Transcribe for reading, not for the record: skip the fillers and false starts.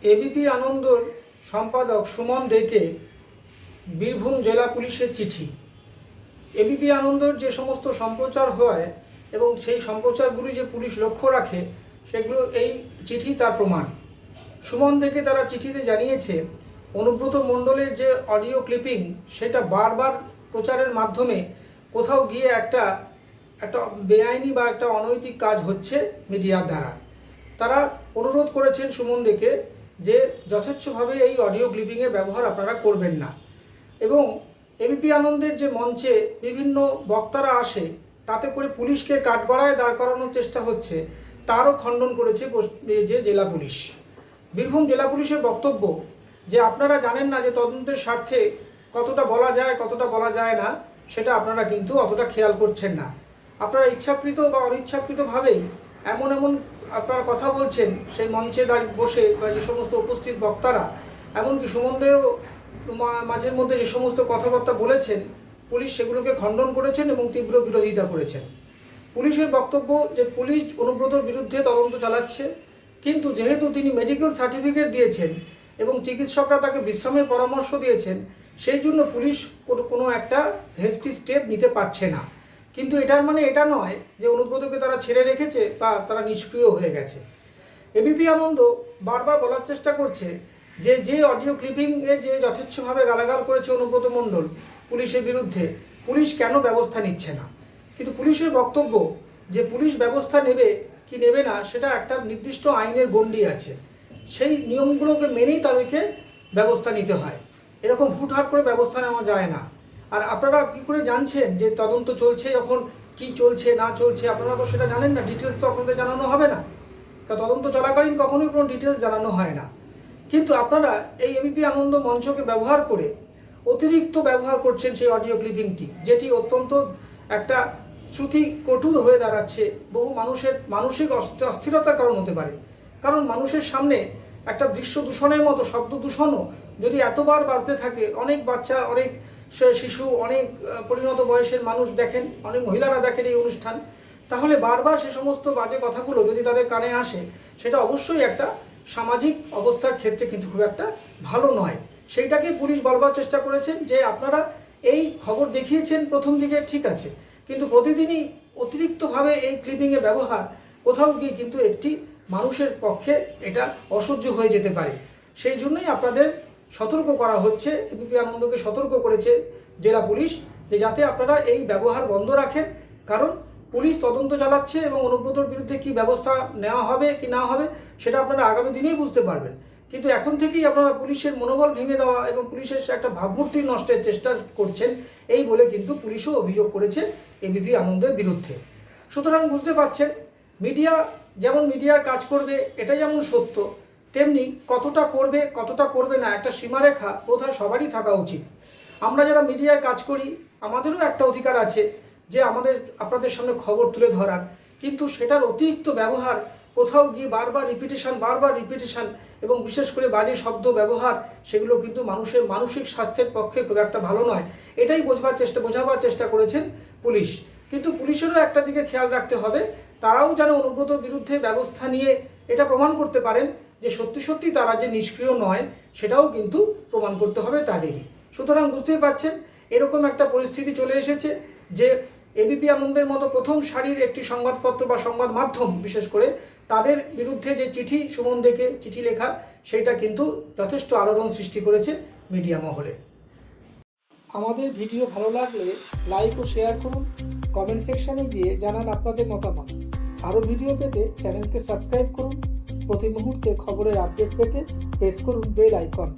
ABP আনন্দর সম্পাদক সুমন দেকে বীরভূম জেলা পুলিশের চিঠি। এবিপি আনন্দর যে সমস্ত সম্প্রচার হয় এবং সেই সম্প্রচারগুলি যে পুলিশ লক্ষ্য রাখে সেগুলো এই চিঠি তার প্রমাণ। সুমন দেকে তারা চিঠিতে জানিয়েছে অনুব্রত মণ্ডলের যে অডিও ক্লিপিং সেটা বারবার প্রচারের মাধ্যমে কোথাও গিয়ে একটা বেআইনি বা একটা অনৈতিক কাজ হচ্ছে মিডিয়ার দ্বারা। তারা অনুরোধ করেছেন সুমন দেকে যে যথেচ্ছভাবে এই অডিও ক্লিপিংয়ের ব্যবহার আপনারা করবেন না, এবং এবিপি আনন্দের যে মঞ্চে বিভিন্ন বক্তারা আসে তাতে করে পুলিশকে কাঠগড়ায় দাঁড় করানোর চেষ্টা হচ্ছে তারও খণ্ডন করেছে যে জেলা পুলিশ। বীরভূম জেলা পুলিশের বক্তব্য যে আপনারা জানেন না যে তদন্তের স্বার্থে কতটা বলা যায় কতটা বলা যায় না, সেটা আপনারা কিন্তু অতটা খেয়াল করছেন না। আপনারা ইচ্ছাকৃত বা অনিচ্ছাকৃতভাবেই এমন আপনারা কথা বলছেন সেই মঞ্চে দাঁড়িয়ে বসে বা যে সমস্ত উপস্থিত বক্তারা, এমনকি সুমনদেরও মাঝের মধ্যে যে সমস্ত কথাবার্তা বলেছেন পুলিশ সেগুলোকে খণ্ডন করেছেন এবং তীব্র বিরোধিতা করেছেন। পুলিশের বক্তব্য যে পুলিশ অনুব্রতর বিরুদ্ধে তদন্ত চালাচ্ছে, কিন্তু যেহেতু তিনি মেডিকেল সার্টিফিকেট দিয়েছেন এবং চিকিৎসকরা তাকে বিশ্রামের পরামর্শ দিয়েছেন, সেই জন্য পুলিশ কোনো একটা হেস্টি স্টেপ নিতে পারছে না। কিন্তু এটার মানে এটা নয় যে অনুব্রতকে তারা ছেড়ে রেখেছে বা তারা নিষ্ক্রিয় হয়ে গেছে। এবিপি আনন্দ বারবার বলার চেষ্টা করছে যে অডিও ক্লিপিংয়ে যে যথেচ্ছভাবে গালাগাল করেছে অনুব্রত মণ্ডল পুলিশের বিরুদ্ধে, পুলিশ কেন ব্যবস্থা নিচ্ছে না। কিন্তু পুলিশের বক্তব্য যে পুলিশ ব্যবস্থা নেবে কি নেবে না সেটা একটা নির্দিষ্ট আইনের গণ্ডি আছে, সেই নিয়মগুলোকে মেনেই তাদেরকে ব্যবস্থা নিতে হয়। এরকম হুটহাট করে ব্যবস্থা নেওয়া যায় না। আর আপনারা কী করে জানছেন যে তদন্ত চলছে, যখন কি চলছে না চলছে আপনারা তো সেটা জানেন না, ডিটেলস তো আপনাদের জানানো হবে না, কারণ তদন্ত চলাকালীন কখনোই কোনো ডিটেলস জানানো হয় না। কিন্তু আপনারা এই এবিপি আনন্দ মঞ্চকে ব্যবহার করে অতিরিক্ত ব্যবহার করছেন সেই অডিও ক্লিপিংটি, যেটি অত্যন্ত একটা শ্রুতি কটু হয়ে দাঁড়াচ্ছে, বহু মানুষের মানসিক অস্থিরতার কারণ হতে পারে। কারণ মানুষের সামনে একটা দৃশ্য দূষণের মতো শব্দ দূষণও যদি এতবার বাজতে থাকে, অনেক বাচ্চা, অনেক শিশু, অনেক পরিণত বয়সের মানুষ দেখেন, অনেক মহিলারা দেখেন এই অনুষ্ঠান, তাহলে বারবার সে সমস্ত বাজে কথাগুলো যদি তাদের কানে আসে সেটা অবশ্যই একটা সামাজিক অবস্থার ক্ষেত্রে কিন্তু খুব একটা ভালো নয়। সেইটাকে পুলিশ বলবার চেষ্টা করেছেন যে আপনারা এই খবর দেখিয়েছেন প্রথম দিকে ঠিক আছে, কিন্তু প্রতিদিনই অতিরিক্তভাবে এই ক্লিপিংয়ের ব্যবহার কোথাও গিয়ে কিন্তু একটি মানুষের পক্ষে এটা অসহ্য হয়ে যেতে পারে। সেই জন্যই আপনাদের সতর্ক করা হচ্ছে, এবিপি আনন্দকে সতর্ক করেছে জেলা পুলিশ যে যাতে আপনারা এই ব্যবহার বন্ধ রাখেন। কারণ পুলিশ তদন্ত চালাচ্ছে এবং অনুব্রতর বিরুদ্ধে কি ব্যবস্থা নেওয়া হবে কি না হবে সেটা আপনারা আগামী দিনেই বুঝতে পারবেন। কিন্তু এখন থেকেই আপনারা পুলিশের মনোবল ভেঙে দেওয়া এবং পুলিশের একটা ভাবমূর্তি নষ্টের চেষ্টা করছেন এই বলে কিন্তু পুলিশও অভিযোগ করেছে এবিপি আনন্দের বিরুদ্ধে। সুতরাং বুঝতে পারছেন মিডিয়া যেমন মিডিয়ার কাজ করবে এটা যেমন সত্য, তেমনি কতটা করবে কতটা করবে না একটা সীমারেখা বোধহয় সবারই থাকা উচিত। আমরা যারা মিডিয়ায় কাজ করি আমাদেরও একটা অধিকার আছে যে আমাদের আপনাদের সামনে খবর তুলে ধরার, কিন্তু সেটার অতিরিক্ত ব্যবহার কোথাও গিয়ে বারবার রিপিটেশন এবং বিশেষ করে বাজে শব্দ ব্যবহার সেগুলো কিন্তু মানুষের মানসিক স্বাস্থ্যের পক্ষে খুব একটা ভালো নয়। এটাই বোঝাবার চেষ্টা করেছেন পুলিশ। কিন্তু পুলিশেরও একটা দিকে খেয়াল রাখতে হবে, তারাও যেন অনুব্রতর বিরুদ্ধে ব্যবস্থা নিয়ে এটা প্রমাণ করতে পারেন যে সত্যি তারা যে নিষ্ক্রিয় নয় সেটাও কিন্তু প্রমাণ করতে হবে তাদেরই। সুতরাং বুঝতেই পারছেন এরকম একটা পরিস্থিতি চলে এসেছে যে এবিপি আনন্দের মতো প্রথম সারির একটি সংবাদপত্র বা সংবাদ মাধ্যম বিশেষ করে তাদের বিরুদ্ধে যে চিঠি সুমন দেকে চিঠি লেখা সেটা কিন্তু যথেষ্ট আলোড়ন সৃষ্টি করেছে মিডিয়া মহলে। আমাদের ভিডিও ভালো লাগলে লাইক ও শেয়ার করুন, কমেন্ট সেকশনে গিয়ে জানান আপনাদের মতামত। আরও ভিডিও পেতে চ্যানেলকে সাবস্ক্রাইব করুন। প্রতি মুহূর্তে খবরের আপডেট পেতে প্রেস করুন বেল আইকন।